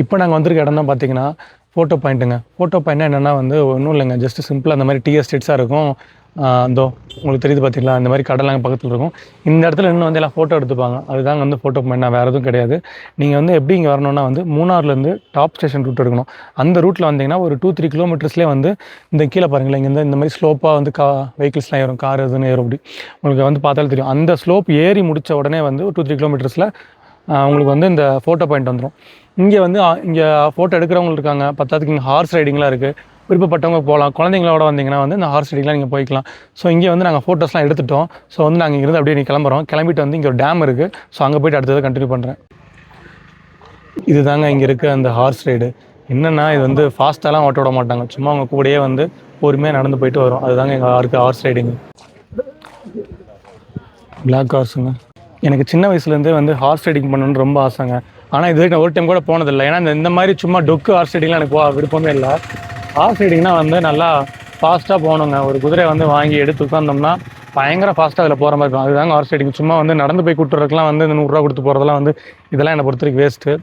இப்போ நாங்கள் வந்திருக்க இடம் தான் பார்த்தீங்கன்னா ஃபோட்டோ பாயிண்ட்டுங்க. ஃபோட்டோ பாயிண்ட்னா என்னென்னா வந்து ஒன்றும் இல்லைங்க. ஜஸ்ட்டு சிம்பிளாக அந்த மாதிரி டீ எஸ்டேட்ஸாக இருக்கும். இதோ உங்களுக்கு தெரியுது பார்த்தீங்களா, இந்த மாதிரி கடலாம் பக்கத்தில் இருக்கும். இந்த இடத்துல இன்னும் வந்து எல்லாம் ஃபோட்டோ எடுத்துப்பாங்க. அதுதாங்க வந்து ஃபோட்டோ பாயிண்ட். வேறு எதுவும் கிடையாது. நீங்கள் வந்து எப்படி இங்கே வரணும்னா வந்து மூணாறுலேருந்து டாப் ஸ்டேஷன் ரூட் எடுக்கணும். அந்த ரூட்டில் வந்தீங்கன்னா ஒரு 2-3 கிலோமீட்டர்ஸ்லேயே வந்து இந்த கீழே பாருங்களேன், இங்கே இந்த மாதிரி ஸ்லோப்பாக வந்து வெஹிக்கிள்ஸ்லாம் ஏறும், கார் எதுன்னு ஏறும். அப்படி உங்களுக்கு வந்து பார்த்தாலும் தெரியும். அந்த ஸ்லோப் ஏறி முடித்த உடனே வந்து ஒரு 2-3 கிலோமீட்டர்ஸில் உங்களுக்கு வந்து இந்த ஃபோட்டோ பாயிண்ட் வந்துடும். இங்கே வந்து இங்கே ஃபோட்டோ எடுக்கிறவங்க இருக்காங்க. பத்தாவதுக்கு இங்கே ஹார்ஸ் ரைடிங்லாம் இருக்குது. விருப்பப்பட்டவங்க போகலாம். குழந்தைங்களோட வந்தீங்கன்னா வந்து இந்த ஹார்ஸ் ரைடிங்லாம் நீங்கள் போய்க்கலாம். ஸோ இங்கே வந்து நாங்கள் ஃபோட்டோஸ்லாம் எடுத்துட்டோம். ஸோ வந்து நாங்கள் இங்கேருந்து அப்படியே கிளம்புறோம். கிளம்பிட்டு வந்து இங்கே ஒரு டேம் இருக்குது. ஸோ அங்கே போய்ட்டு அடுத்தது கண்டினியூ பண்ணுறேன். இதுதாங்க இங்கே இருக்க அந்த ஹார்ஸ் ரைடு. என்னென்னா இது வந்து ஃபாஸ்ட்டாலாம் ஓட்ட விட மாட்டாங்க. சும்மா அவங்க கூடயே வந்து பொறுமையாக நடந்து போயிட்டு வரும். அதுதாங்க எங்கள் இருக்க ஹார்ஸ் ரைடிங்கு. பிளாக் ஹார்ஸுங்க. எனக்கு சின்ன வயசுலேருந்தே வந்து ஹார்ஸ் ரைடிங் பண்ணணுன்னு ரொம்ப ஆசைங்க. ஆனால் இது வரைக்கும் நான் ஒரு டைம் கூட போனதில்லை. ஏன்னா இந்த மாதிரி சும்மா டொக்கு ஹார்ஸ் ரைடிங்லாம் எனக்கு விருப்பமே இல்லை. ஹார்ஸ் ரைடிங்னால் வந்து நல்லா ஃபாஸ்ட்டாக போகணுங்க. ஒரு குதிரையை வந்து வாங்கி எடுத்து உட்காந்தோம்னா பயங்கர ஃபாஸ்ட்டாக அதில் போகிற மாதிரி இருக்கும். அதுதாங்க ஹார்ஸ் ரைடிங். சும்மா வந்து நடந்து போய் கூட்டுறதுக்குலாம் வந்து இந்த 100 ரூபா கொடுத்து போகிறதெல்லாம் வந்து இதெல்லாம் என்னை பொறுத்த வரைக்கும் வேஸ்ட்டு.